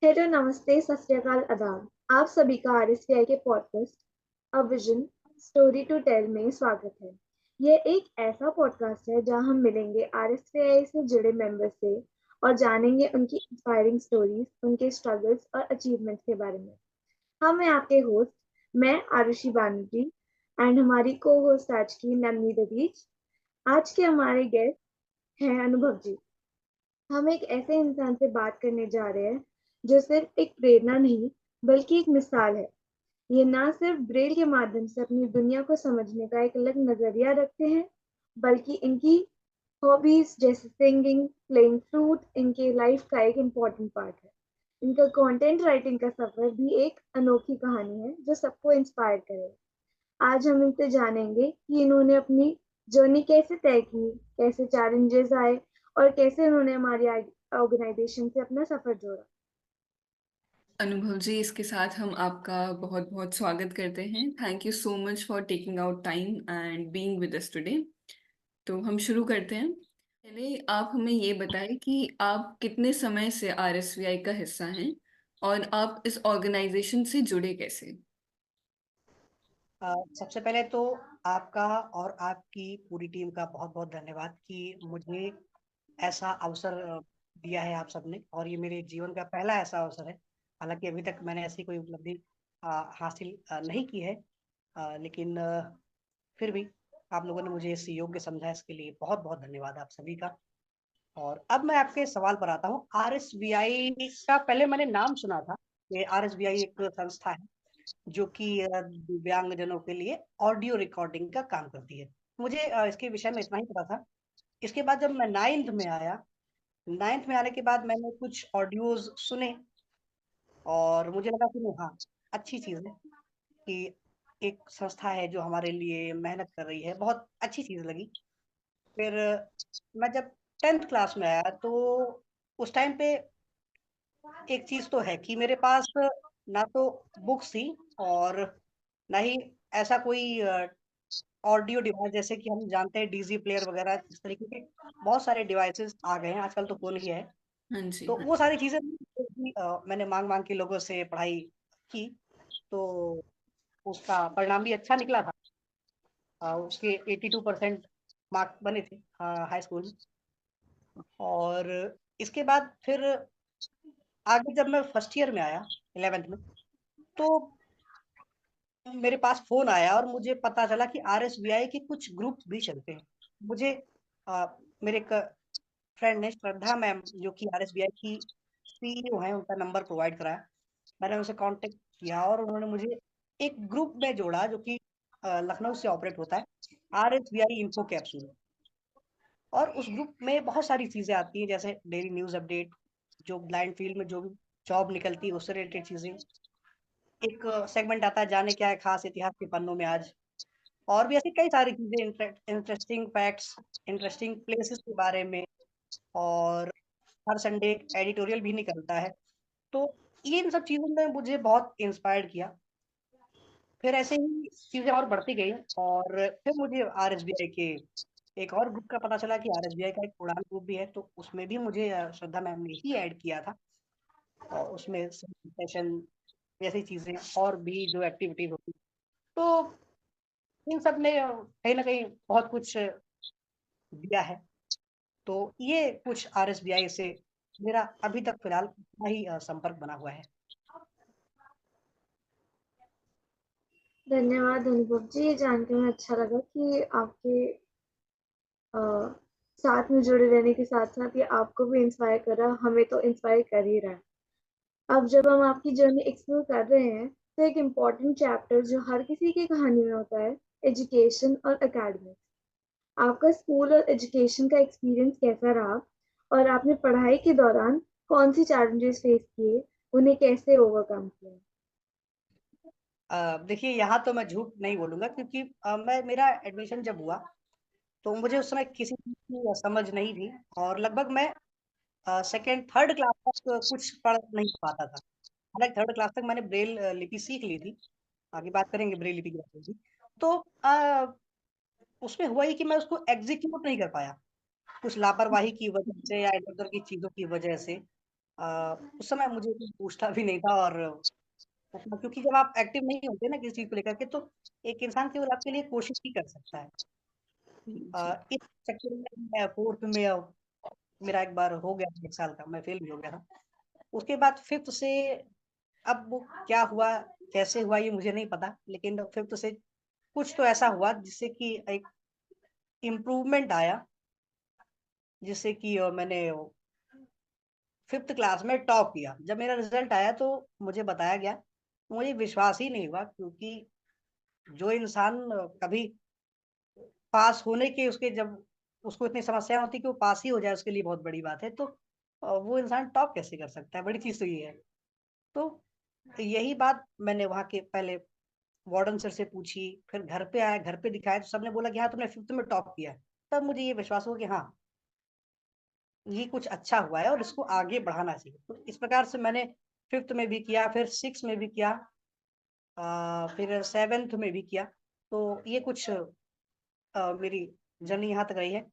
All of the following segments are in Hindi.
हेलो, नमस्ते, सत श्री अकाल, आदाब। आप सभी का आरएसवीआई के podcast a vision story to tell में स्वागत है। यह एक ऐसा पॉडकास्ट है जहां हम मिलेंगे आरएसवीआई से जुड़े मेंबर से और जानेंगे उनकी इंस्पायरिंग स्टोरीज, उनके स्ट्रगल्स और अचीवमेंट्स के बारे में। हम हैं आपके होस्ट, मैं आरुषि बानर्जी एंड हमारी को होस्ट आज की नवनीत अदीज। आज के हमारे गेस्ट हैं अनुभव जी। हम एक ऐसे इंसान से बात करने जा रहे हैं जो सिर्फ एक प्रेरणा नहीं बल्कि एक मिसाल है। ये ना सिर्फ ब्रेल के माध्यम से अपनी दुनिया को समझने का एक अलग नजरिया रखते हैं, बल्कि इनकी हॉबीज जैसे सिंगिंग, प्लेइंग फ्लूट इनके लाइफ का एक इम्पोर्टेंट पार्ट है। इनका कंटेंट राइटिंग का सफर भी एक अनोखी कहानी है जो सबको इंस्पायर करे। आज हम इनसे जानेंगे कि इन्होंने अपनी जर्नी कैसे तय की, कैसे चैलेंजेस आए और कैसे उन्होंने हमारी ऑर्गेनाइजेशन से अपना सफर जोड़ा। अनुभव जी, इसके साथ हम आपका बहुत बहुत स्वागत करते हैं। Thank you so much for taking out time and being with us today. तो हम शुरू करते हैं। पहले आप हमें ये बताएं कि आप कितने समय से आरएसवीआई का हिस्सा हैं और आप इस ऑर्गेनाइजेशन से जुड़े कैसे। सबसे पहले तो आपका और आपकी पूरी टीम का बहुत बहुत धन्यवाद कि मुझे ऐसा अवसर दिया है आप सबने, और ये मेरे जीवन का पहला ऐसा अवसर है। हालांकि अभी तक मैंने ऐसी कोई उपलब्धि हासिल नहीं की है, लेकिन फिर भी आप लोगों ने मुझे इस योग्य समझा, इसके लिए बहुत बहुत धन्यवाद आप सभी का। और अब मैं आपके सवाल पर आता हूँ। आरएसबीआई का पहले मैंने नाम सुना था। ये आरएसबीआई एक संस्था है जो कि दिव्यांगजनों के लिए ऑडियो रिकॉर्डिंग का काम करती है। मुझे इसके विषय में इतना ही पता था। इसके बाद जब मैं नाइन्थ में आया, नाइन्थ में आने के बाद मैंने कुछ ऑडियोज सुने और मुझे लगा कि नहीं, हाँ, अच्छी चीज़ है कि एक संस्था है जो हमारे लिए मेहनत कर रही है। बहुत अच्छी चीज़ लगी। फिर मैं जब 10th क्लास में आया तो उस टाइम पे एक चीज़ तो है कि मेरे पास ना तो बुक्स थी और ना ही ऐसा कोई ऑडियो डिवाइस, जैसे कि हम जानते हैं डीजी प्लेयर वगैरह, इस तरीके के बहुत सारे डिवाइसेस आ गए हैं आजकल, तो फोन ही है। हाँ जी। तो वो सारी चीजें भी, मैंने मांग मांग के लोगों से पढ़ाई की, तो उसका परिणाम भी अच्छा निकला था। उसके 82% मार्क्स बने थे हाई स्कूल में। और इसके बाद फिर आगे जब मैं फर्स्ट ईयर में आया, 11th में, तो मेरे पास फोन आया और मुझे पता चला कि आरएसबीआई के कुछ ग्रुप भी चलते हैं। मुझे अ, मेरे एक फ्रेंड ने, श्रद्धा मैम, जो कि आरएसबीआई की सीईओ हैं, उनका नंबर प्रोवाइड कराया। मैंने उनसे कांटेक्ट किया और उन्होंने मुझे एक ग्रुप में जोड़ा जो कि लखनऊ से ऑपरेट होता है, आरएसबीआई इन्फो कैप्सूल। और उस ग्रुप में बहुत सारी चीजें आती हैं, जैसे डेली न्यूज अपडेट, जो ब्लाइंड फील्ड में जो भी जॉब निकलती है उससे रिलेटेड चीजें। एक सेगमेंट आता है, जाने क्या है खास इतिहास के पन्नों में आज। और भी ऐसी कई सारी चीजें, इंटरेस्टिंग फैक्ट्स, इंटरेस्टिंग प्लेसेस के बारे में। और हर संडे एडिटोरियल भी निकलता है। तो ये इन सब चीजों ने मुझे बहुत इंस्पायर्ड किया। फिर ऐसे ही चीजें और बढ़ती गई और फिर मुझे आरएसबीआई के एक और ग्रुप का पता चला कि आरएसबीआई का एक उड़ान ग्रुप भी है, तो उसमें भी मुझे श्रद्धा मैम ने ही ऐड किया था। और उसमें सेशन जैसी चीजें और भी जो एक्टिविटीज होती, तो इन सब ने कहीं ना कहीं बहुत कुछ दिया है। तो ये कुछ आरएसबीआई से मेरा अभी तक फिलहाल इतना ही संपर्क बना हुआ है। धन्यवाद अनुभव जी, ये जानकर हमें अच्छा लगा कि आपके अ, साथ में जुड़े रहने के साथ साथ ये आपको भी इंस्पायर कर रहा है, हमें तो इंस्पायर कर ही रहा है। अब जब हम आपकी जर्नी एक्सप्लोर कर रहे हैं तो एक इम्पॉर्टेंट चैप्टर जो हर किसी की कहानी में होता है, एजुकेशन और एकेडमिक्स। आपका स्कूल और एजुकेशन का एक्सपीरियंस कैसा रहा और आपने पढ़ाई के दौरान कौन सी चैलेंजेस फेस किए, उन्हें कैसे ओवरकम किया। देखिए, यहाँ तो मैं झूठ नहीं बोलूंगा, क्योंकि मैं मेरा एडमिशन जब हुआ तो मुझे उस समय किसी चीज की समझ नहीं थी। और लगभग मैं सेकेंड थर्ड क्लास तक कुछ पढ़ नहीं पाता था। हालांकि थर्ड क्लास तक मैंने ब्रेल लिपि सीख ली थी। आगे बात करेंगे ब्रेल लिपि की बात होगी। तो उसमें हुआ ही कि मैं उसको एग्जीक्यूट नहीं कर पाया, कुछ लापरवाही की वजह से या इधर उधर की चीजों की वजह से। उस समय मुझे कोई पूछता भी नहीं था, और क्योंकि जब आप एक्टिव नहीं होते ना किसी चीज को लेकर के, तो एक इंसान केवल आपके लिए कोशिश ही कर सकता है। जी। इस चक्कर में मैं फोर्थ में, मेरा एक बार हो गया 1 साल का, मैं फेल भी हो गया था। उसके बाद फिफ्थ से, अब वो क्या हुआ, कैसे हुआ, ये मुझे नहीं पता, लेकिन फिफ्थ से कुछ तो ऐसा हुआ जिससे कि एक इम्प्रूवमेंट आया, जिससे कि मैंने फिफ्थ क्लास में टॉप किया। जब मेरा रिजल्ट आया तो मुझे बताया गया, मुझे विश्वास ही नहीं हुआ, क्योंकि जो इंसान कभी पास होने के, उसके जब उसको इतनी समस्या होती है कि वो पास ही हो जाए, उसके लिए बहुत बड़ी बात है। तो वो इंसान टॉप कैसे कर सकता है, बड़ी चीज तो ये है। तो यही बात मैंने वहाँ के पहले वार्डन सर से पूछी, फिर घर पे आया, घर पे दिखाया, तो सबने बोला कि हाँ तुमने फिफ्थ में टॉप किया है। तब मुझे ये विश्वास हुआ कि हाँ, ये कुछ अच्छा हुआ है और इसको आगे बढ़ाना चाहिए। तो इस प्रकार से मैंने फिफ्थ में भी किया, फिर सिक्स में भी किया, फिर सेवेंथ में भी किया। तो ये कुछ मेरी जर्नी यहाँ तक रही है।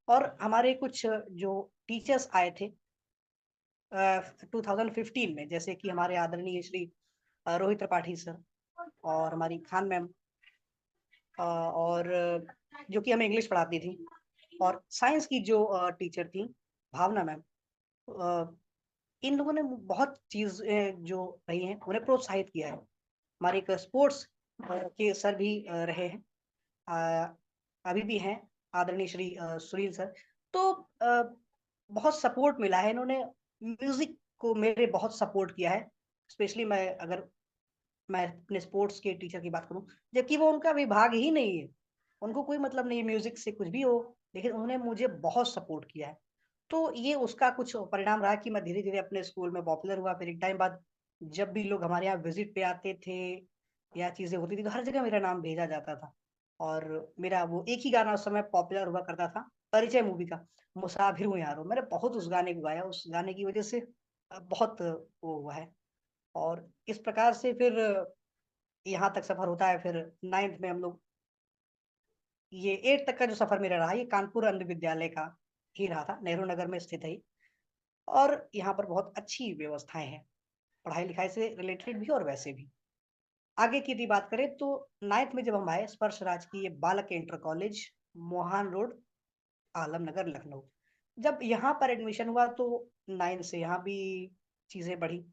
और हमारे कुछ जो टीचर्स आए थे 2015 में, जैसे कि हमारे आदरणीय श्री रोहित त्रिपाठी सर, और हमारी खान मैम, और जो कि हमें इंग्लिश पढ़ाती थी, और साइंस की जो टीचर थी भावना मैम, इन लोगों ने बहुत चीज जो रही हैं उन्हें प्रोत्साहित किया है। हमारे एक स्पोर्ट्स के सर भी रहे हैं, अ, अभी भी हैं, आदरणीय श्री सुनील सर। तो बहुत सपोर्ट मिला है, इन्होंने म्यूजिक को मेरे बहुत सपोर्ट किया है। स्पेशली मैं अपने स्पोर्ट्स के टीचर की बात करूं, जबकि वो उनका विभाग ही नहीं है, उनको कोई मतलब नहीं है म्यूजिक से, कुछ भी हो, लेकिन उन्होंने मुझे बहुत सपोर्ट किया है। तो ये उसका कुछ परिणाम रहा कि मैं धीरे धीरे अपने स्कूल में पॉपुलर हुआ। फिर एक टाइम बाद जब भी लोग हमारे यहाँ विजिट पे आते थे या चीजें होती थी, तो हर जगह मेरा नाम भेजा जाता था। और मेरा वो एक ही गाना उस समय पॉपुलर हुआ करता था, परिचय मूवी का, मुसाफिर हूँ यारो, मैंने बहुत उस गाने को गाया, उस गाने की वजह से बहुत वो हुआ है। और इस प्रकार से फिर यहाँ तक सफर होता है। फिर नाइन्थ में हम लोग, ये एट तक का जो सफर मेरा रहा, ये कानपुर अंध विद्यालय का ही रहा था, नेहरू नगर में स्थित है। और यहाँ पर बहुत अच्छी व्यवस्थाएं हैं, पढ़ाई लिखाई से रिलेटेड भी और वैसे भी। आगे की यदि बात करें तो नाइन्थ में जब हम आए, स्पर्श राजकीय बालक inter college, Mohan road, Alamnagar, Lucknow. जब यहाँ पर एडमिशन हुआ तो नाइन्थ से यहाँ भी चीजें बढ़ी।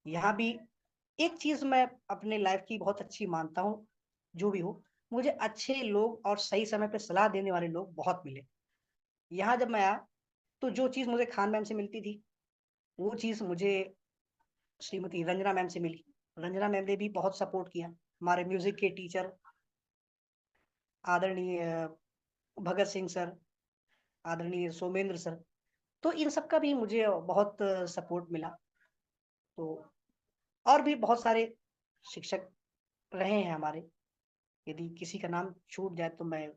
यहाँ भी एक चीज मैं अपने लाइफ की बहुत अच्छी मानता हूँ, जो भी हो, मुझे अच्छे लोग और सही समय पे सलाह देने वाले लोग बहुत मिले। यहाँ जब मैं आया तो जो चीज मुझे खान मैम से मिलती थी, वो चीज मुझे श्रीमती रंजना मैम से मिली। रंजना मैम ने भी बहुत सपोर्ट किया। हमारे म्यूजिक के टीचर आदरणीय भगत सिंह सर, आदरणीय सोमेंद्र सर, तो इन सब का भी मुझे बहुत सपोर्ट मिला। तो और भी बहुत सारे शिक्षक रहे हैं हमारे, यदि किसी का नाम छूट जाए तो मैं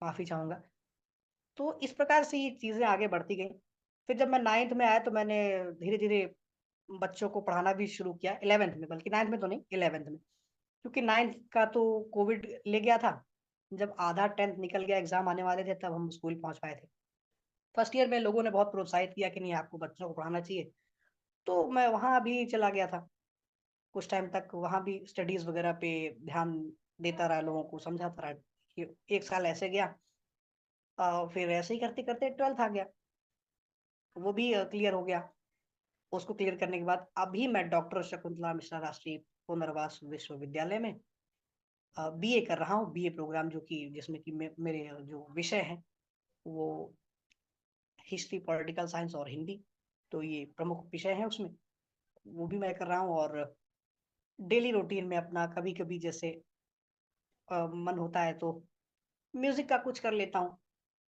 माफी चाहूंगा। तो इस प्रकार से ये चीजें आगे बढ़ती गई। फिर जब मैं नाइन्थ में आया तो मैंने धीरे धीरे बच्चों को पढ़ाना भी शुरू किया, इलेवेंथ में, बल्कि नाइन्थ में तो नहीं, इलेवेंथ में। क्योंकि नाइन्थ का तो कोविड ले गया था। जब आधा टेंथ निकल गया, एग्जाम आने वाले थे, तब हम स्कूल पहुंच पाए थे। फर्स्ट ईयर में लोगों ने बहुत प्रोत्साहित किया कि नहीं, आपको बच्चों को पढ़ाना चाहिए। तो मैं वहाँ भी चला गया था, कुछ टाइम तक वहाँ भी स्टडीज वगैरह पे ध्यान देता रहा, लोगों को समझाता रहा। कि 1 साल ऐसे गया, फिर ऐसे ही करते करते ट्वेल्थ आ गया, वो भी क्लियर हो गया। उसको क्लियर करने के बाद अभी मैं डॉक्टर शकुंतला मिश्रा राष्ट्रीय पुनर्वास विश्वविद्यालय में बीए कर रहा हूँ, बीए प्रोग्राम, जो कि जिसमें कि मेरे जो विषय हैं वो हिस्ट्री, पॉलिटिकल साइंस और हिंदी, तो ये प्रमुख विषय हैं उसमें, वो भी मैं कर रहा हूँ। और डेली रूटीन में अपना कभी कभी जैसे मन होता है तो म्यूजिक का कुछ कर लेता हूँ,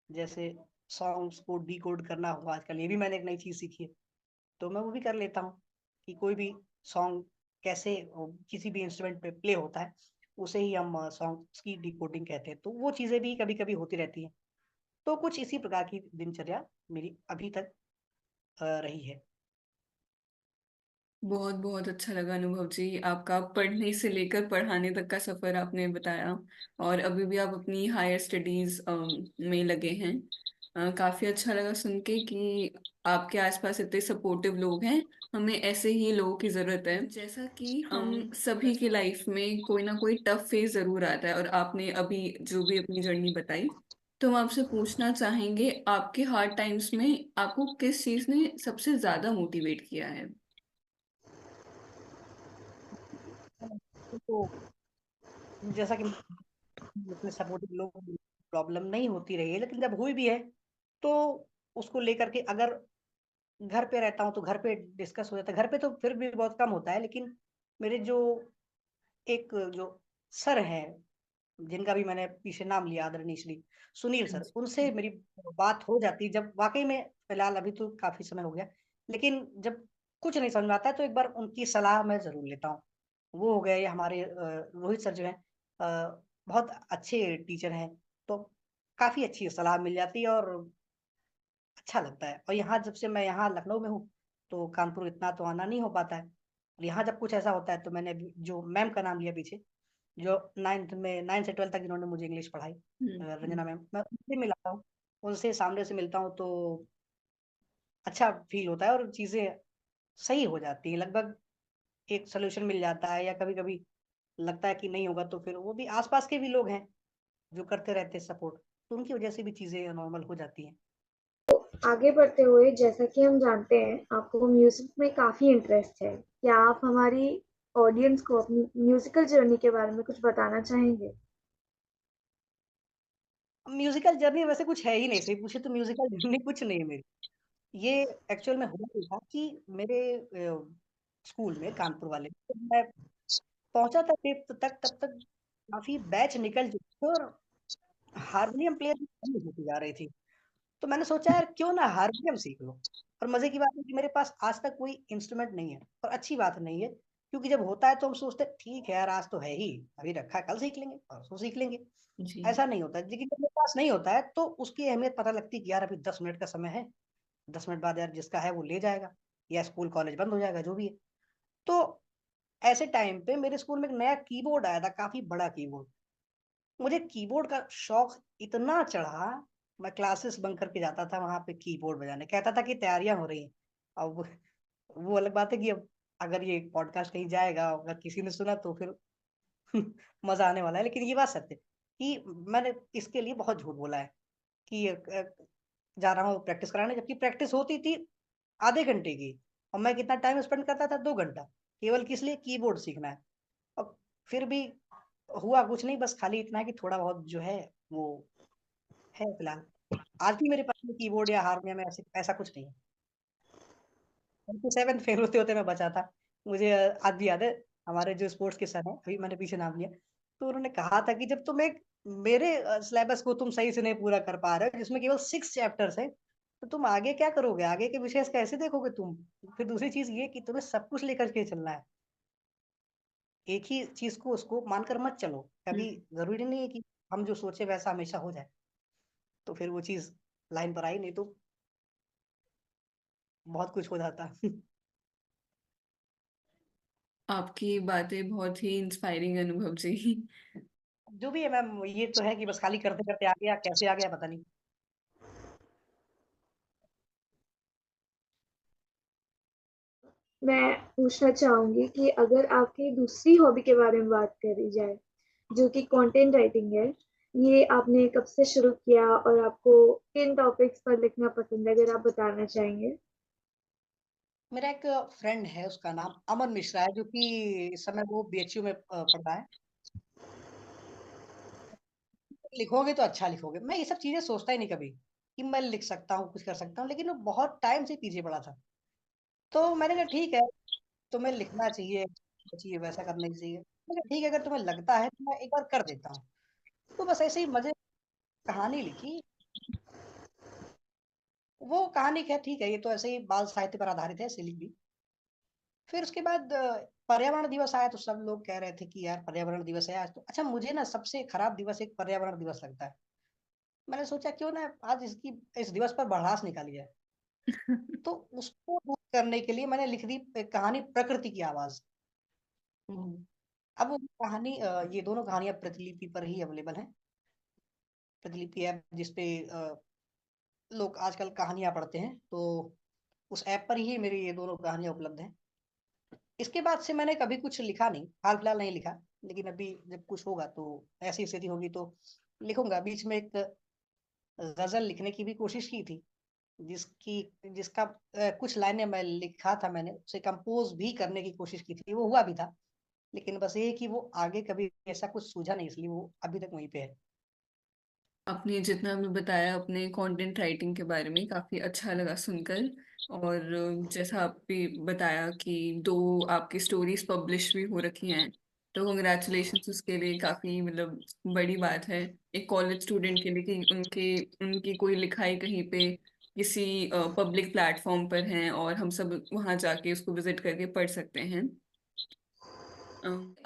जैसे सॉन्ग्स को डी कोड करना हो, आजकल ये भी मैंने एक नई चीज सीखी है, तो मैं वो भी कर लेता हूँ कि कोई भी सॉन्ग कैसे किसी भी इंस्ट्रूमेंट पे प्ले होता है, उसे ही हम सॉन्ग की डिकोडिंग कहते हैं। तो वो चीजें भी कभी कभी होती रहती हैं। तो कुछ इसी प्रकार की दिनचर्या मेरी अभी तक रही है। बहुत बहुत अच्छा लगा अनुभव जी, आपका पढ़ने से लेकर पढ़ाने तक का सफर आपने बताया। और अभी भी आप अपनी हायर स्टडीज में लगे हैं। काफी अच्छा लगा सुन के कि आपके आसपास इतने सपोर्टिव लोग हैं। हमें ऐसे ही लोगों की जरूरत है। जैसा कि हम सभी की लाइफ में कोई ना कोई टफ फेज जरूर आता है, और आपने अभी जो भी अपनी जर्नी बताई, तो हम आपसे पूछना चाहेंगे आपके हार्ड टाइम्स में आपको किस चीज ने सबसे ज्यादा मोटिवेट किया है। तो जैसा कि इतने सपोर्टिव लोग, प्रॉब्लम नहीं होती रही है, लेकिन जब हुई भी है तो उसको लेकर के अगर घर पे रहता हूँ तो घर पे डिस्कस हो जाता है। घर पे तो फिर भी बहुत कम होता है, लेकिन मेरे जो एक जो सर हैं, जिनका भी मैंने पीछे नाम लिया आदरणीय श्री सुनील सर, उनसे मेरी बात हो जाती है जब वाकई में। फिलहाल अभी तो काफी समय हो गया, लेकिन जब कुछ नहीं समझ में आता है तो एक बार उनकी सलाह मैं जरूर लेता हूँ। वो हो गए, ये हमारे रोहित सर जो हैं, बहुत अच्छे टीचर हैं, तो काफी अच्छी सलाह मिल जाती है और अच्छा लगता है। और यहाँ जब से मैं यहाँ लखनऊ में हूँ तो कानपुर इतना तो आना नहीं हो पाता है। और यहाँ जब कुछ ऐसा होता है तो मैंने अभी जो मैम का नाम लिया पीछे, जो नाइन्थ से 12 तक जिन्होंने मुझे इंग्लिश पढ़ाई, हम्म। रंजना मैम, मैं उनसे मिलता हूँ, उनसे सामने से मिलता हूँ तो अच्छा फील होता है और चीजें सही हो जाती हैं लगभग। एक सोल्यूशन मिल जाता है, या कभी कभी लगता है कि नहीं होगा तो फिर वो भी आसपास के भी लोग हैं जो करते रहते हैं सपोर्ट, तो उनकी वजह से भी चीजें नॉर्मल हो जाती हैं। आगे बढ़ते हुए, जैसा कि हम जानते हैं आपको म्यूजिक में काफी इंटरेस्ट है, क्या आप हमारी ऑडियंस को अपनी म्यूजिकल जर्नी के बारे में कुछ बताना चाहेंगे? म्यूजिकल जर्नी वैसे कुछ है ही नहीं, सही पूछे तो म्यूजिकल जर्नी कुछ नहीं है मेरी। ये एक्चुअल में हुआ ये था कि मेरे स्कूल में, कानपुर वाले, तो मैं पहुंचा था 5th तक, तब तक काफी बैच निकल चुकी थी और हारमोनियम प्लेयर की कमी होती जा रही थी। तो मैंने सोचा यार क्यों ना हारमोनियम सीख लो। और मजे की बात है कि मेरे पास आज तक कोई इंस्ट्रूमेंट नहीं है, और अच्छी बात नहीं है, क्योंकि जब होता है तो हम सोचते हैं ठीक है यार आज तो है ही, अभी रखा है, कल सीख लेंगे, परसों सीख लेंगे। जी। ऐसा नहीं होता, लेकिन जब मेरे पास नहीं होता है तो उसकी अहमियत पता लगती है कि यार अभी 10 मिनट का समय है, 10 मिनट बाद यार जिसका है वो ले जाएगा, या स्कूल कॉलेज बंद हो जाएगा, जो भी है। तो ऐसे टाइम पे मेरे स्कूल में एक नया कीबोर्ड आया था, काफी बड़ा कीबोर्ड। मुझे कीबोर्ड का शौक इतना चढ़ा, मैं क्लासेस बंक करके जाता था वहां पे कीबोर्ड बजाने, कहता था कि तैयारियां हो रही हैं। अब वो अलग बात है कि अब अगर ये पॉडकास्ट कहीं जाएगा, अगर किसी ने सुना तो फिर मजा आने वाला है, लेकिन ये बात सत्य है कि मैंने इसके लिए बहुत झूठ बोला है कि जा रहा हूँ प्रैक्टिस कराने, जबकि प्रैक्टिस होती थी आधे घंटे की, और मैं कितना टाइम स्पेंड करता था, 2 घंटा, केवल किस लिए, कीबोर्ड सीखना है। और फिर भी हुआ कुछ नहीं, बस खाली इतना है कि थोड़ा बहुत जो है वो है फिलहाल। आज भी मेरे पास में कीबोर्ड या हारमोनियम में ऐसे ऐसा कुछ नहीं है। 7 फेल होते होते मैं बचा था। मुझे आज भी याद है, हमारे जो स्पोर्ट्स के सर हैं, अभी मैंने पीछे नाम लिया, तो उन्होंने कहा था कि जब तुम एक मेरे सिलेबस को तुम सही से नहीं पूरा कर पा रहे हो, जिसमें केवल 6 चैप्टर्स है, तो तुम आगे क्या करोगे, आगे के विषय कैसे देखोगे तुम। फिर दूसरी चीज ये कि तुम्हें सब कुछ लेकर के चलना है, एक ही चीज को उसको मानकर मत चलो कभी। हम्म। जरूरी नहीं है कि हम जो सोचे वैसा हमेशा हो जाए। तो फिर वो चीज लाइन पर आई नहीं तो बहुत कुछ हो जाता। आपकी बातें बहुत ही इंस्पायरिंग अनुभव जी। जो भी है मैम, ये तो है कि बस खाली करते करते आ गया, कैसे आ गया पता नहीं। मैं पूछना चाहूंगी कि अगर आपकी दूसरी हॉबी के बारे में बात करी जाए, जो कि कंटेंट राइटिंग है, ये आपने कब से शुरू किया और आपको किन टॉपिक्स पर लिखना पसंद है, अगर आप बताना चाहेंगे? मेरा एक फ्रेंड है, उसका नाम अमन मिश्रा है, जो कि इस समय वो बीएचयू में पढ़ रहा है। लिखोगे तो अच्छा लिखोगे, मैं ये सब चीजें सोचता ही नहीं कभी कि मैं लिख सकता हूँ, कुछ कर सकता हूँ, लेकिन वो बहुत टाइम से पीछे पड़ा था। तो मैंने कहा ठीक है, तुम्हें लिखना चाहिए, चाहिए वैसा करना ही चाहिए। मैंने कहा ठीक है, अगर तुम्हें लगता है तो मैं एक बार कर देता हूँ। तो बस ऐसे ही मजे, कहानी लिखी। वो कहानी क्या, ठीक है, ये तो ऐसे ही बाल साहित्य पर आधारित है, ऐसे लिख दी। फिर उसके बाद पर्यावरण दिवस आया तो सब लोग कह रहे थे कि यार पर्यावरण दिवस है आज, तो अच्छा मुझे ना सबसे खराब दिवस एक पर्यावरण दिवस लगता है। मैंने सोचा क्यों ना आज इस दिवस पर भड़ास निकाली जाए। तो उसको दूर करने के लिए मैंने लिख दी एक कहानी, प्रकृति की आवाज। हम्म। अब वो कहानी, ये दोनों कहानियां प्रतिलिपि पर ही अवेलेबल हैं। प्रतिलिपि ऐप जिसपे लोग आजकल कहानियां पढ़ते हैं, तो उस ऐप पर ही मेरी ये दोनों कहानियां उपलब्ध हैं। इसके बाद से मैंने कभी कुछ लिखा नहीं, हाल फिलहाल नहीं लिखा, लेकिन अभी जब कुछ होगा तो ऐसी स्थिति होगी तो लिखूंगा। बीच में एक गजल लिखने की भी कोशिश की थी, जिसकी जिसका कुछ लाइनें मैं लिखा था, मैंने उसे कंपोज भी करने की कोशिश की थी, वो हुआ भी था, लेकिन बस ये कि वो आगे कभी ऐसा कुछ सूझा नहीं, इसलिए वो अभी तक वहीं पे है। आपने जितना हमें बताया अपने कंटेंट राइटिंग के बारे में, काफ़ी अच्छा लगा सुनकर। और जैसा आप भी बताया कि दो आपकी स्टोरीज पब्लिश भी हो रखी हैं, तो कंग्रेचुलेशंस उसके लिए। काफ़ी मतलब बड़ी बात है एक कॉलेज स्टूडेंट के लिए कि उनके उनकी कोई लिखाई कहीं पे किसी पब्लिक प्लेटफॉर्म पर है और हम सब वहाँ जाके उसको विजिट करके पढ़ सकते हैं।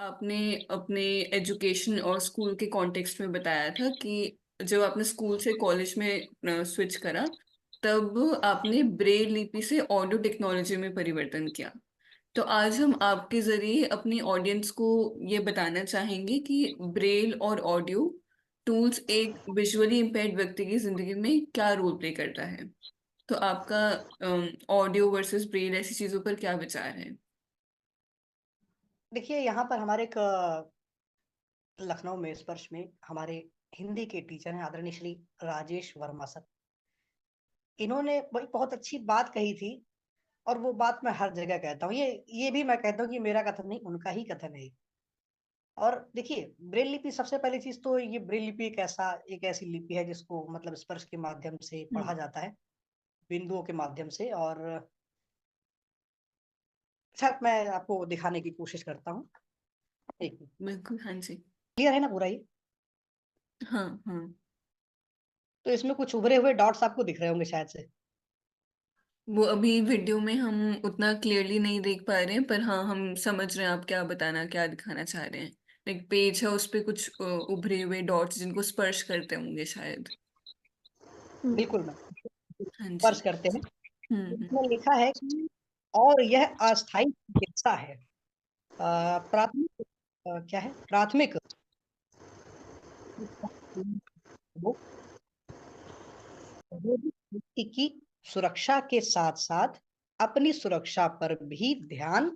आपने अपने एजुकेशन और स्कूल के कॉन्टेक्स्ट में बताया था कि जब आपने स्कूल से कॉलेज में स्विच करा, तब आपने ब्रेल लिपि से ऑडियो टेक्नोलॉजी में परिवर्तन किया। तो आज हम आपके जरिए अपनी ऑडियंस को ये बताना चाहेंगे कि ब्रेल और ऑडियो टूल्स एक विजुअली इम्पेयर्ड व्यक्ति की जिंदगी में क्या रोल प्ले करता है। तो आपका ऑडियो वर्सेस ब्रेल ऐसी चीजों पर क्या विचार है? देखिए, यहाँ पर हमारे एक लखनऊ में स्पर्श में हमारे हिंदी के टीचर हैं, आदरणीय श्री राजेश वर्मा सर। इन्होंने बड़ी बहुत अच्छी बात कही थी, और वो बात मैं हर जगह कहता हूँ। ये भी मैं कहता हूँ कि मेरा कथन नहीं, उनका ही कथन है ये। और देखिए, ब्रेल लिपि, सबसे पहली चीज तो ये ब्रेल लिपि एक ऐसी लिपि है जिसको मतलब स्पर्श के माध्यम से हम्म। पढ़ा जाता है, बिंदुओं के माध्यम से। और सर, मैं आपको दिखाने की कोशिश करता हूँ। एक बिल्कुल, हाँ जी। क्लियर है ना पूरा ये? हाँ हाँ। तो इसमें कुछ उभरे हुए डॉट्स आपको दिख रहे होंगे शायद से। वो अभी वीडियो में हम उतना क्लियरली नहीं देख पा रहे हैं, पर हाँ हम समझ रहे हैं आप क्या दिखाना चाह रहे हैं। एक पेज है, उस पे कुछ उभरे हुए डॉट्स जिनको स्पर्श करते होंगे शायद। हम्म। बिल्कुल मैं हाँ स्पर्श जी। करते हैं। हम्म। इसमें लिखा है कि और यह अस्थायी चिकित्सा है। प्राथमिक क्या है? प्राथमिक वो व्यक्ति की सुरक्षा के साथ साथ अपनी सुरक्षा पर भी ध्यान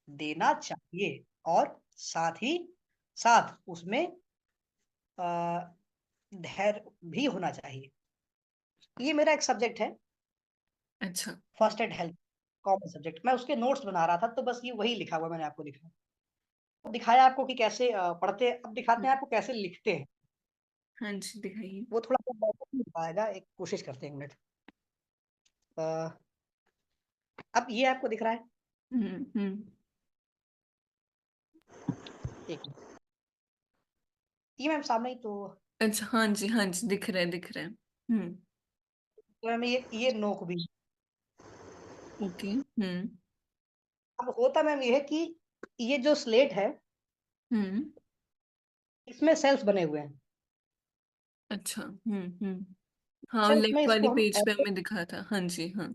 देना चाहिए, और साथ ही साथ उसमें अ, धैर्य भी होना चाहिए। ये मेरा एक सब्जेक्ट है, अच्छा। First aid health, common subject. मैं उसके नोट्स बना रहा था, तो बस ये वही लिखा हुआ मैंने आपको दिखाया। तो दिखाया आपको कि कैसे पढ़ते हैं, अब दिखाते हैं आपको कैसे लिखते हैं। हाँ जी, दिखाइए। वो थोड़ा सा बेटर नहीं पाएगा, एक कोशिश करते हैं, 1 मिनट। अ, अब ये आपको दिख रहा है? हम्म। एक ये मैम सामने ही तो। अच्छा, हाँ जी हाँ जी, दिख रहा है दिख रहा है। तो मैम ये नोक भी। ओके। अब होता मैम ये है कि ये जो स्लेट है, हम्म। इसमें सेल्स बने हुए हैं। अच्छा। हाँ, सेल्स में लेफ्ट इसको वाली हम पेज पे ऐसे, हमें दिखा था। हाँ जी, हाँ।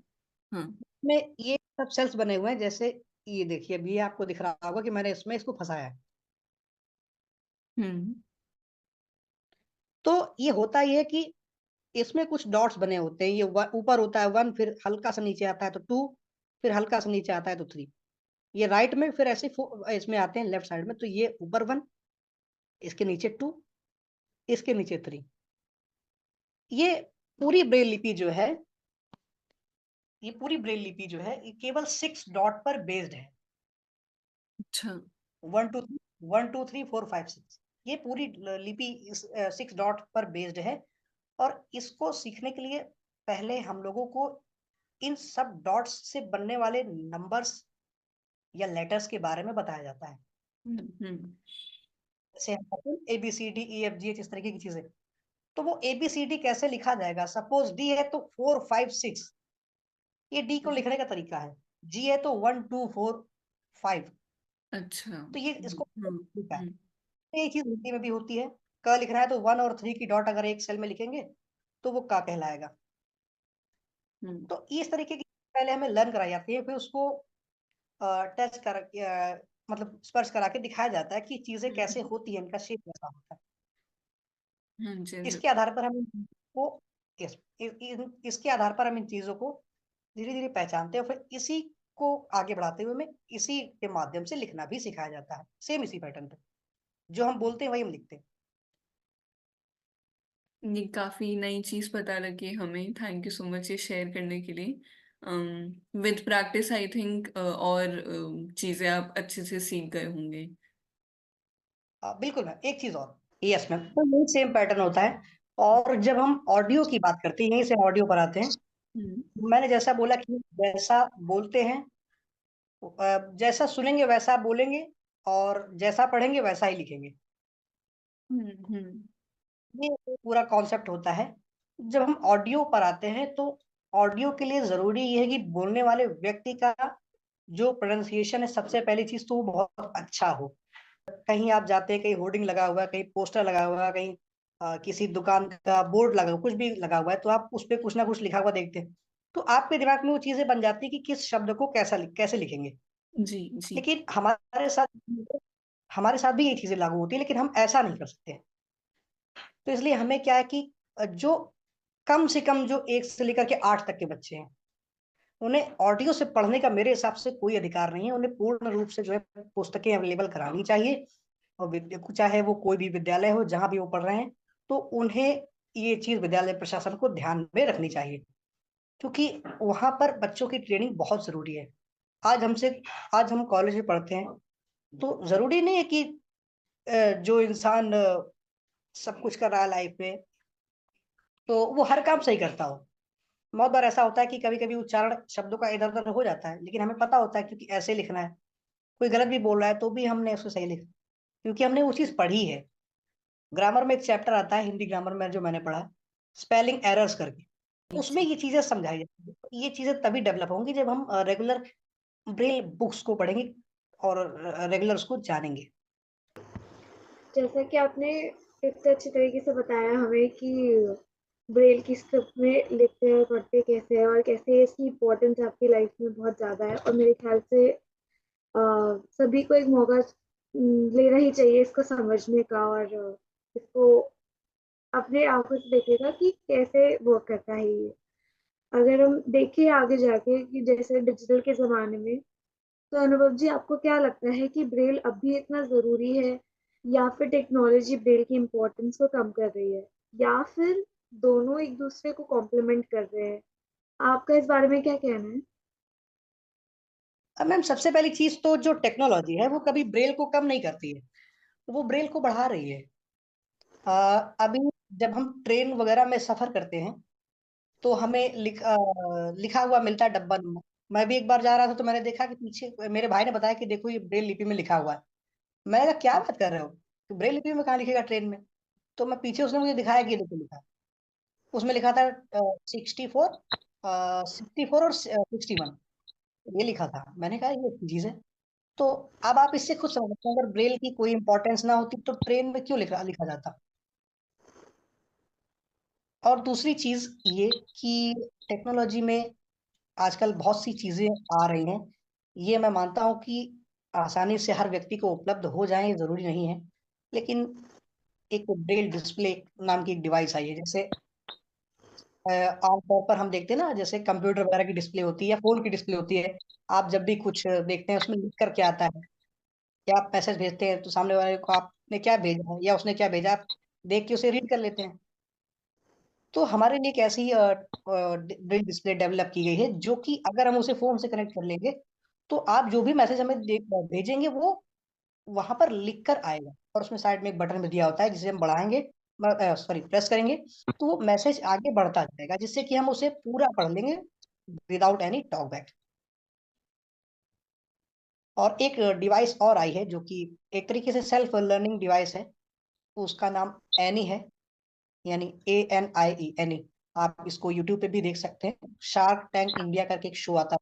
हाँ। में ये सब सेल्स बने हुए हैं। जैसे ये देखिए, अभी आपको दिख रहा होगा कि मैंने इसमें इसको फंसाया है। हम्म। तो ये होता ये है कि इसमें कुछ डॉट्स बने होते हैं। ये ऊपर होता है 1, फिर हल्का सा नीचे आता है तो 2, फिर हल्का सा नीचे आता है तो 3। ये राइट में फिर ऐसे इसमें आते हैं लेफ्ट साइड में, तो ये ऊपर 1, इसके नीचे 2, इसके नीचे 3। ये पूरी ब्रेल लिपि जो है, ये पूरी ब्रेल लिपि जो है, ये केवल 6 डॉट पर बेस्ड है। अच्छा। 1 2 3 1 2 3 4 5 6, ये पूरी लिपि इस 6 डॉट पर बेस्ड है। और इसको सीखने के लिए पहले हम लोगों को इन सब डॉट्स से बनने वाले नंबर्स या लेटर्स के बारे में बताया जाता है। हम्म। जैसे हम कहते हैं ABCDEFGH, इस तरीके की चीजें। तो वो ABCD कैसे लिखा जाएगा? सपोज डी है तो 4 5 6, ये डी को लिखने का तरीका है। जी है तो 1 2 4 5, अच्छा। तो ये इसको लिखा है। हम्म। तो ये चीज हिंदी में भी होती है। क लिखना है तो 1 और 3 की डॉट अगर एक सेल में लिखेंगे तो वो का कहलाएगा। हम्म। तो इस तरीके की पहले हमें लर्न कराई जाती है, फिर उसको टच कर मतलब स्पर्श करा के दिखाया जाता है कि चीजें कैसे हम्म। होती हैं, इनका शेप कैसा होता है। हाँ जी, हाँ जी। इसके आधार पर हम को इसके आधार पर हम इन चीजों को धीरे धीरे पहचानते हैं, फिर इसी को आगे बढ़ाते हुए हमें इसी के माध्यम से लिखना भी सिखाया जाता है, सेम इसी पैटर्न पे। जो हम बोलते हैं वही हम लिखते हैं। ये काफ़ी नई चीज़ पता लगी हमें। थैंक यू सो मच ये शेयर करने के लिए। विद प्रैक्टिस आई थिंक और चीज़ें आप अच्छे से सीख गए होंगे। बिल्कुल मैम, एक चीज और, यस मैम, तो यही सेम पैटर्न होता है। और जब हम ऑडियो की बात करते हैं, यहीं से ऑडियो पर आते हैं। हम्म मैंने जैसा बोला कि जैसा बोलते हैं, जैसा सुनेंगे वैसा बोलेंगे, और जैसा पढ़ेंगे वैसा ही लिखेंगे। हम्म। ये पूरा कॉन्सेप्ट होता है। जब हम ऑडियो पर आते हैं तो ऑडियो के लिए जरूरी ये है कि बोलने वाले व्यक्ति का जो प्रोनाउंसिएशन है, सबसे पहली चीज तो वो बहुत अच्छा हो। कहीं आप जाते हैं, कहीं होर्डिंग लगा हुआ है, कहीं पोस्टर लगा हुआ है, कहीं किसी दुकान का बोर्ड लगा हुआ, कुछ भी लगा हुआ है, तो आप उस पर कुछ ना कुछ लिखा हुआ देखते हैं, तो आपके दिमाग में वो चीजें बन जाती है कि किस शब्द को कैसे लिखेंगे। जी जी। लेकिन हमारे साथ भी ये चीजें लागू होती है, लेकिन हम ऐसा नहीं कर सकते। तो इसलिए हमें क्या है कि जो कम से कम जो 1 से लेकर के 8 तक के बच्चे हैं, उन्हें ऑडियो से पढ़ने का मेरे हिसाब से कोई अधिकार नहीं है। उन्हें पूर्ण रूप से जो है पुस्तकें अवेलेबल करानी चाहिए। और चाहे वो कोई भी विद्यालय हो, जहां भी वो पढ़ रहे हैं, तो उन्हें ये चीज विद्यालय प्रशासन को ध्यान में रखनी चाहिए, क्योंकि वहां पर बच्चों की ट्रेनिंग बहुत जरूरी है। आज हमसे आज हम कॉलेज में पढ़ते हैं, तो जरूरी नहीं है कि जो इंसान सब कुछ कर रहा है लाइफ में, तो वो हर काम सही करता हो। बहुत बार ऐसा होता है कि कभी कभी उच्चारण शब्दों का इधर उधर हो जाता है, लेकिन हमें पता होता है क्योंकि ऐसे लिखना है। कोई गलत भी बोल रहा है तो भी हमने उसको सही लिखा, क्योंकि हमने वो चीज पढ़ी है। ग्रामर में एक चैप्टर आता है हिंदी ग्रामर में, जो मैंने पढ़ा, स्पेलिंग एरर्स करके, उसमें जी ये चीजें समझाई जाती है। ये चीजें तभी डेवलप होंगी जब हम रेगुलर ब्रेल बुक्स को पढ़ेंगे और रेगुलर उसको जानेंगे। जैसा कि आपने इतने अच्छे तरीके से बताया हमें कि ब्रेल की स्क्रिप्ट में लिखते हैं पढ़ते कैसे हैं और कैसे इसकी इम्पोर्टेंस आपकी लाइफ में बहुत ज़्यादा है, और मेरे ख्याल से सभी को एक मौका लेना ही चाहिए इसको समझने का, और इसको अपने आंखों से देखेगा कि कैसे वर्क करता है ये। अगर हम देखें आगे जाके कि जैसे डिजिटल के ज़माने में, तो अनुभव जी आपको क्या लगता है कि ब्रेल अब भी इतना ज़रूरी है, या फिर टेक्नोलॉजी ब्रेल की इम्पोर्टेंस को कम कर रही है, या फिर दोनों एक दूसरे को कॉम्प्लीमेंट कर रहे हैं? आपका इस बारे में क्या कहना है? अब मैम, सबसे पहली चीज तो जो टेक्नोलॉजी है वो कभी ब्रेल को कम नहीं करती है, वो ब्रेल को बढ़ा रही है। अभी जब हम ट्रेन वगैरह में सफर करते हैं, तो हमें लिखा हुआ मिलता है डब्बा नंबर। मैं भी एक बार जा रहा था, तो मैंने देखा कि पीछे मेरे भाई ने बताया कि देखो ये ब्रेल लिपि में लिखा हुआ है। मैंने कहा क्या बात कर रहे हो, तो ब्रेल लिपि में कहाँ लिखेगा ट्रेन में? तो मैं पीछे, उसने मुझे दिखाया कि ये देखो लिखा है। उसमें लिखा था 64, 64 और 61, ये लिखा था। मैंने कहा ये चीज है। तो अब आप इससे खुद समझ सकते हैं, अगर ब्रेल की कोई इंपॉर्टेंस ना होती तो ट्रेन में क्यों लिखा लिखा जाता। और दूसरी चीज ये कि टेक्नोलॉजी में आजकल बहुत सी चीजें आ रही हैं। ये मैं मानता हूँ कि आसानी से हर व्यक्ति को उपलब्ध हो जाए, ये जरूरी नहीं है। लेकिन एक ब्रेल डिस्प्ले नाम की एक डिवाइस आई है। जैसे आमतौर पर हम देखते हैं ना, जैसे कंप्यूटर वगैरह की डिस्प्ले होती है या फोन की डिस्प्ले होती है। आप जब भी कुछ देखते हैं, उसमें लिख कर क्या आता है, या आप मैसेज भेजते हैं, तो सामने वाले को आपने क्या भेजा है या उसने क्या भेजा, आप देख के उसे रीड कर लेते हैं। तो हमारे लिए एक ऐसी ब्रेल डिस्प्ले डेवलप की गई है, जो कि अगर हम उसे फोन से कनेक्ट कर लेंगे, तो आप जो भी मैसेज हमें भेजेंगे, वो वहां पर लिख कर आएगा। और उसमें साइड में एक बटन भी दिया होता है, जिसे हम बढ़ाएंगे, सॉरी प्रेस करेंगे, तो वो मैसेज आगे बढ़ता जाएगा, जिससे कि हम उसे पूरा पढ़ लेंगे विदाउट एनी टॉकबैक। और एक डिवाइस और आई है, जो कि एक तरीके से सेल्फ लर्निंग डिवाइस है। उसका नाम एनी है, यानी ANIE। आप इसको यूट्यूब पे भी देख सकते हैं। शार्क टैंक इंडिया करके एक शो आता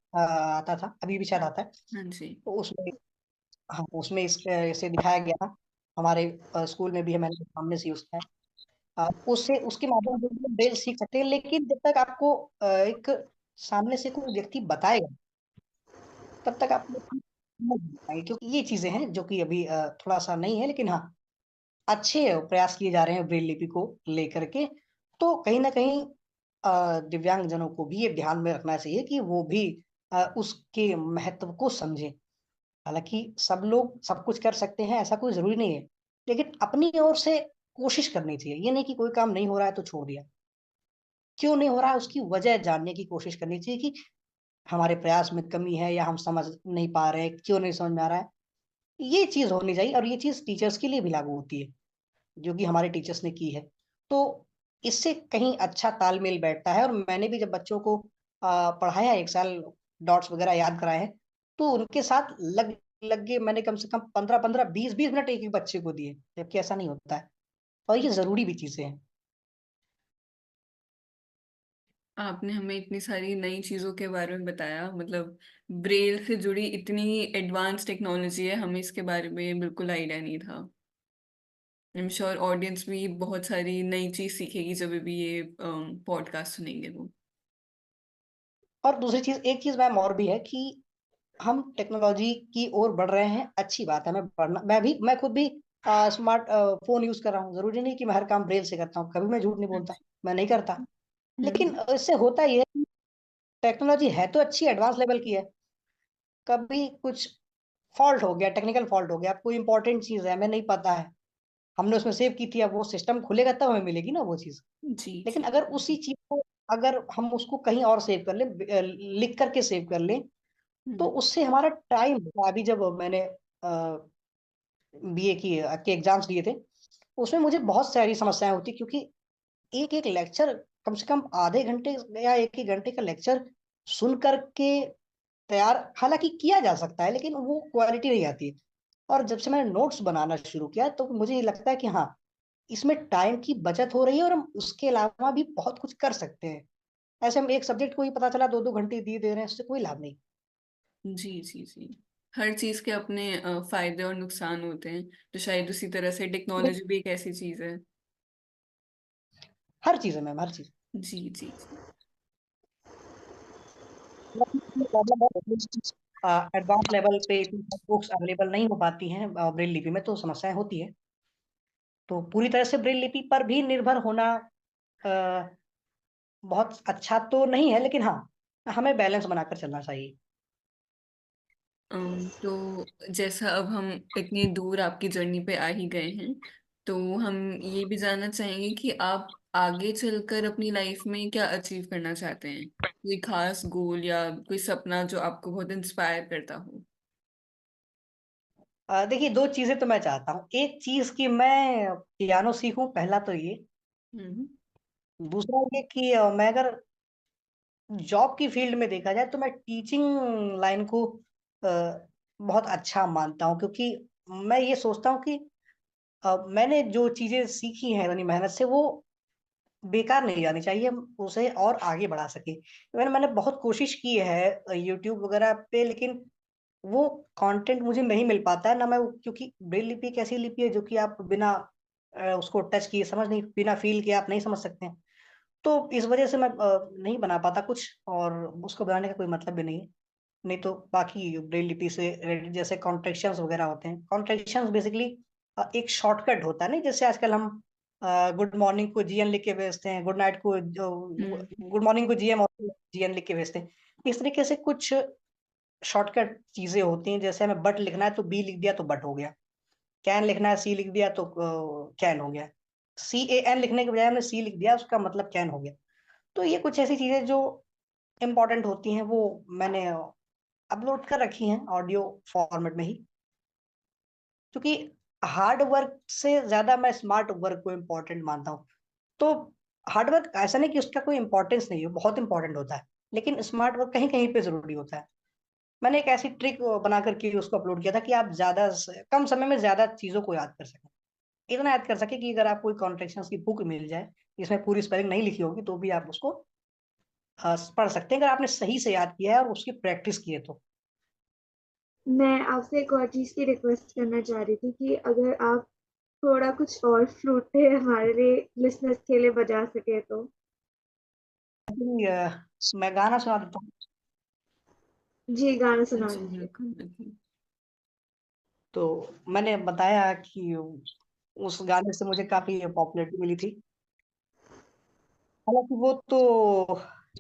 था, अभी भी शायद आता है। हाँ जी। तो उसमें, हाँ, उसमें इसे दिखाया गया था। हमारे स्कूल में भी है, मैंने सामने से यूज किया है। उससे उसके माध्यम से भी ब्रेल सीख सकते हैं, लेकिन जब तक आपको एक सामने से कोई व्यक्ति बताएगा, तब तक आप लोग समझ नहीं पाएंगे, क्योंकि ये चीजें हैं जो कि अभी थोड़ा सा नहीं है, लेकिन हाँ, अच्छे प्रयास किए जा रहे हैं ब्रेल लिपि को लेकर के। तो कहीं ना कहीं दिव्यांगजनों को भी ये ध्यान में रखना चाहिए कि वो भी उसके महत्व को समझें। हालांकि सब लोग सब कुछ कर सकते हैं ऐसा कोई जरूरी नहीं है, लेकिन अपनी ओर से कोशिश करनी चाहिए। ये नहीं कि कोई काम नहीं हो रहा है तो छोड़ दिया, क्यों नहीं हो रहा है उसकी वजह जानने की कोशिश करनी चाहिए कि हमारे प्रयास में कमी है या हम समझ नहीं पा रहे हैं, क्यों नहीं समझ में आ रहा है। ये चीज होनी चाहिए, और ये चीज टीचर्स के लिए भी लागू होती है, जो कि हमारे टीचर्स ने की है। तो इससे कहीं अच्छा तालमेल बैठता है। और मैंने भी जब बच्चों को पढ़ाया, 1 साल डॉट्स वगैरह याद कराए हैं, तो उनके साथ लग लग के मैंने कम से कम 15-15 20-20 मिनट एक एक बच्चे को दिए, जबकि ऐसा नहीं होता है, और ये जरूरी भी चीजें हैं। आपने हमें इतनी सारी नई चीज़ों के बारे में बताया, मतलब ब्रेल से जुड़ी इतनी एडवांस टेक्नोलॉजी है, हमें इसके बारे में बिल्कुल आइडिया नहीं था। आई एम श्योर ऑडियंस भी बहुत सारी नई चीज़ सीखेगी जब भी ये पॉडकास्ट सुनेंगे वो। और दूसरी चीज, एक चीज मैम और भी है कि हम टेक्नोलॉजी की ओर बढ़ रहे हैं, अच्छी बात है। मैं खुद भी स्मार्ट फोन यूज कर रहा हूँ। जरूरी नहीं कि मैं हर काम ब्रेल से करता हूँ, कभी मैं झूठ नहीं बोलता, अच्छा। मैं नहीं करता। लेकिन हम्म। इससे होता ही है कि टेक्नोलॉजी है तो अच्छी, एडवांस लेवल की है, कभी कुछ फॉल्ट हो गया, टेक्निकल फॉल्ट हो गया, कोई इंपॉर्टेंट चीज है हमें नहीं पता है, हमने उसमें सेव की थी, अब वो सिस्टम खुलेगा तब हमें मिलेगी ना वो चीज। जी लेकिन जी। अगर उसी चीज को, अगर हम उसको कहीं और सेव कर ले, लिख करके सेव कर ले, तो हम्म। उससे हमारा टाइम, अभी जब मैंने बीए की के एग्जाम्स दिए थे, उसमें मुझे बहुत सारी समस्याएं होती, क्योंकि एक एक लेक्चर, कम से कम आधे घंटे या 1-1 घंटे का लेक्चर सुन करके तैयार हालांकि किया जा सकता है, लेकिन वो क्वालिटी नहीं आती। और जब से मैंने नोट्स बनाना शुरू किया तो मुझे ये लगता है कि हाँ, इसमें टाइम की बचत हो रही है और हम उसके अलावा भी बहुत कुछ कर सकते हैं। ऐसे हम एक सब्जेक्ट को ही पता चला 2-2 घंटे दिए दे रहे हैं, उससे कोई लाभ नहीं। जी जी जी। हर चीज़ के अपने फायदे और नुकसान होते हैं, तो शायद उसी तरह से टेक्नोलॉजी भी एक ऐसी चीज़ है। हर चीज है मैम, हर चीज। जी जी जी। एडवांस लेवल पे बुक्स अवेलेबल नहीं हो पाती हैं ब्रेल लिपि में, तो समस्याएं होती है। तो पूरी तरह से ब्रेल लिपि पर भी निर्भर होना अ, बहुत अच्छा तो नहीं है, लेकिन हाँ, हमें बैलेंस बनाकर चलना चाहिए। तो जैसा अब हम इतनी दूर आपकी जर्नी पे आ ही गए हैं, तो हम ये भी जानना चाहेंगे कि आप आगे चलकर अपनी लाइफ में क्या अचीव करना चाहते हैं। कोई खास गोल या कोई सपना जो आपको बहुत इंस्पायर करता हो। देखिए, 2 चीजें तो मैं चाहता हूँ। एक चीज कि मैं पियानो सीखूं, पहला तो ये। हम्म। दूसरा ये कि मैं अगर जॉब की फील्ड में देखा जाए तो मैं टीचिंग लाइन को बहुत अच्छा मानता हूँ, क्योंकि मैं ये सोचता हूँ कि मैंने जो चीजें सीखी हैं अपनी मेहनत से, वो बेकार नहीं जानी चाहिए, हम उसे और आगे बढ़ा सके। मैंने बहुत कोशिश की है यूट्यूब वगैरह पे, लेकिन वो कंटेंट मुझे नहीं मिल पाता है ना। क्योंकि ब्रेल लिपि एक ऐसी लिपि है जो कि आप बिना उसको टच किए समझ नहीं, बिना फील किए आप नहीं समझ सकते हैं। तो इस वजह से मैं नहीं बना पाता कुछ, और उसको बनाने का कोई मतलब भी नहीं है। नहीं तो बाकी ब्रेल लिपि से related जैसे कॉन्ट्रेक्शंस वगैरह होते हैं, कॉन्ट्रेक्शंस बेसिकली एक शॉर्टकट होता है। नहीं, जैसे आजकल हम गुड मॉर्निंग को जीएन लिख के भेजते हैं, गुड नाइट को जो हम्म। गुड मॉर्निंग को जीएम और जीएन लिख के भेजते हैं। इस तरीके से कुछ शॉर्टकट चीजें होती हैं। जैसे हमें बट लिखना है तो बी लिख दिया तो बट हो गया, कैन लिखना है सी लिख दिया तो कैन हो गया, CAN लिखने के बजाय हमने सी लिख दिया, उसका मतलब कैन हो गया। तो ये कुछ ऐसी चीजें जो इम्पोर्टेंट होती हैं, वो मैंने अपलोड कर रखी हैं ऑडियो फॉर्मेट में ही, क्योंकि हार्ड वर्क से ज्यादा मैं स्मार्ट वर्क को इम्पोर्टेंट मानता हूँ। तो हार्ड वर्क ऐसा नहीं कि उसका कोई इंपॉर्टेंस नहीं है, बहुत इंपॉर्टेंट होता है, लेकिन स्मार्ट वर्क कहीं कहीं पे जरूरी होता है। मैंने एक ऐसी ट्रिक बना करके उसको अपलोड किया था कि आप कम समय में ज्यादा चीजों को याद कर सकें। इतना याद कर सके कि अगर आप कोई कॉन्ट्रेक्शन की बुक मिल जाए, इसमें पूरी स्पेलिंग नहीं लिखी होगी, तो भी आप उसको पढ़ सकते हैं, अगर आपने सही से याद किया है और उसकी प्रैक्टिस की है तो। मैं आपसे एक और चीज की रिक्वेस्ट करना चाह रही थी कि अगर आप थोड़ा कुछ और फ्लूटे हमारे लिए लिसनर्स के लिए बजा सके तो। मैं गाना सुना देता हूँ। जी, गाना सुना जी दीजिए। बिल्कुल बिल्कुल। तो मैंने बताया कि उस गाने से मुझे काफी पॉपुलैरिटी मिली थी। हालांकि वो तो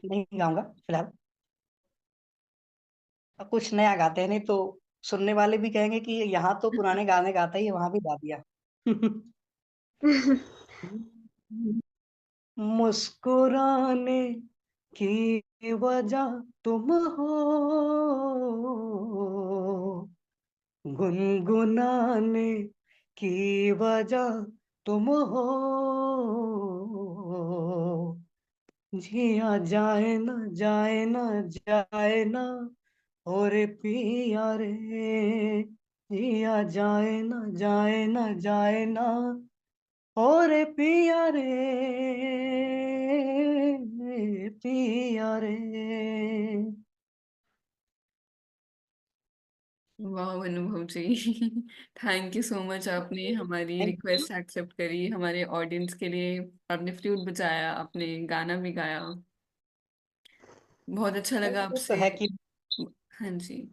नहीं गाऊंगा फिलहाल। अब कुछ नया गाते हैं, नहीं तो सुनने वाले भी कहेंगे कि यहाँ तो पुराने गाने गाता ही है, वहां भी गा दिया। मुस्कुराने की वजह तुम हो, गुनगुनाने की वजह तुम हो, जिया जाए ना जाए ना जाए ना, और पिया रे, जिया जाए ना जाए ना जाए ना, और पिया रे, पिया रे। वाह अनुभव जी। थैंक यू सो मच, आपने हमारी थैंक यू। रिक्वेस्ट एक्सेप्ट करी, हमारे ऑडियंस के लिए आपने फ्लूट बजाया, आपने गाना भी गाया। बहुत अच्छा लगा वो तो आपसे। है कि हाँ जी।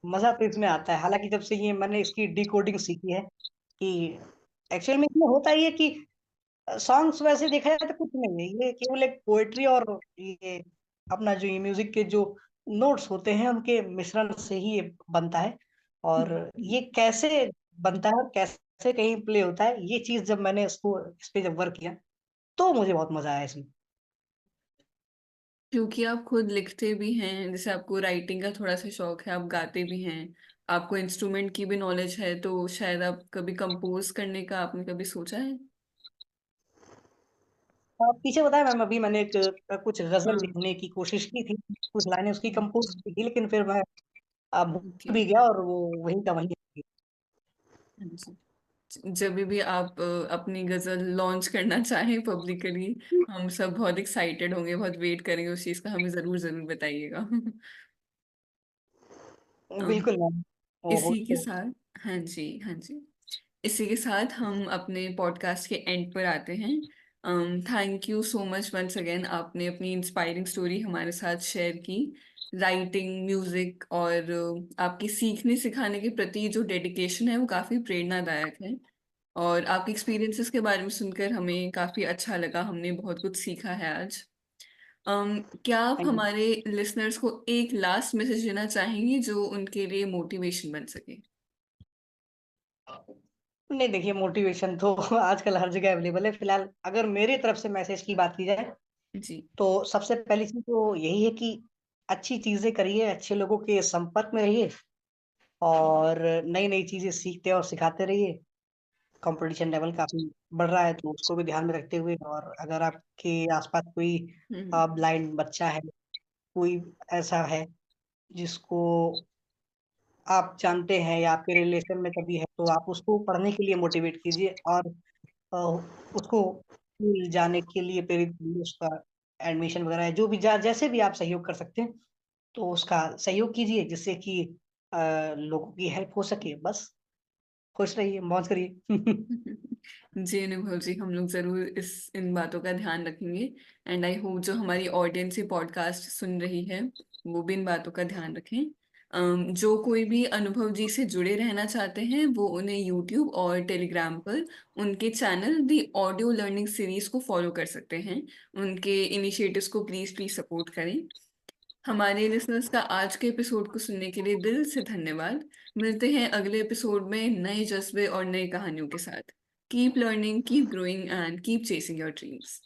मजा तो इसमें आता है। हालांकि जब से ये मैंने इसकी डिकोडिंग सीखी है कि एक्चुअल में इसमें होता ही है कि सॉन्ग्स वैसे देखा जाए तो कुछ नहीं है, ये केवल एक पोएट्री और ये अपना जो ये म्यूजिक के जो नोट्स होते हैं उनके मिश्रण से ही ये बनता है। और ये कैसे बनता है और कैसे कहीं प्ले होता है, ये चीज जब मैंने इसको इस पे जब वर्क किया तो मुझे बहुत मजा आया इसमें। क्योंकि आप खुद लिखते भी हैं, जैसे आपको राइटिंग का थोड़ा सा शौक है, आप गाते भी हैं, आपको इंस्ट्रूमेंट की भी नॉलेज है, तो शायद आप कभी कंपोज करने का आपने कभी सोचा है? पीछे बताया मैम, अभी मैंने एक कुछ गजल हाँ। लिखने की कोशिश की थी, कुछ लाइनें उसकी कंपोज की थी, लेकिन फिर मैं ओके। भूल भी गया और वो वही का वही रह गई। हाँ जी। जब भी आप अपनी गजल लॉन्च करना चाहें पब्लिकली, हम सब बहुत एक्साइटेड होंगे, बहुत वेट करेंगे उस चीज का, हमें जरूर जरूर बताइएगा। अम, बिल्कुल मैम, वो इसी के होगी। साथ, हाँ जी हाँ जी, इसी के साथ हम अपने पॉडकास्ट के एंड पर आते हैं। Thank you so much once again, आपने अपनी इंस्पायरिंग स्टोरी हमारे साथ शेयर की। राइटिंग, म्यूजिक और आपकी सीखने सिखाने के प्रति जो डेडिकेशन है वो काफ़ी प्रेरणादायक है। और आपके एक्सपीरियंसेस के बारे में सुनकर हमें काफ़ी अच्छा लगा, हमने बहुत कुछ सीखा है आज। क्या आप थैंक यू। हमारे लिसनर्स को एक लास्ट मैसेज देना चाहेंगी जो उनके लिए मोटिवेशन बन सके? नहीं देखिए, मोटिवेशन तो आजकल हर जगह अवेलेबल है। फिलहाल अगर मेरी तरफ से मैसेज की बात की जाए जी। तो सबसे पहली चीज तो यही है कि अच्छी चीजें करिए, अच्छे लोगों के संपर्क में रहिए, और नई नई चीजें सीखते और सिखाते रहिए। कंपटीशन लेवल काफी बढ़ रहा है तो उसको भी ध्यान में रखते हुए, और अगर आपके आसपास कोई हम्म। ब्लाइंड बच्चा है, कोई ऐसा है जिसको आप जानते हैं या आपके रिलेशन में कभी है, तो आप उसको पढ़ने के लिए मोटिवेट कीजिए, और अ, उसको स्कूल जाने के लिए प्रेरित कीजिए। उसका एडमिशन वगैरह है जो भी जैसे भी आप सहयोग कर सकते हैं तो उसका सहयोग कीजिए, जिससे कि लोगों की हेल्प हो सके। बस खुश रहिए, मौज करिए। जी अनुभव जी, हम लोग जरूर इस इन बातों का ध्यान रखेंगे। एंड आई होप जो हमारी ऑडियंस ये पॉडकास्ट सुन रही है वो भी इन बातों का ध्यान रखें। जो कोई भी अनुभव जी से जुड़े रहना चाहते हैं वो उन्हें यूट्यूब और टेलीग्राम पर उनके channel the audio learning series को फॉलो कर सकते हैं। उनके इनिशिएटिव्स को प्लीज प्लीज सपोर्ट करें। हमारे लिसनर्स का आज के एपिसोड को सुनने के लिए दिल से धन्यवाद। मिलते हैं अगले एपिसोड में नए जज्बे और नई कहानियों के साथ। Keep learning, keep growing and keep chasing your dreams.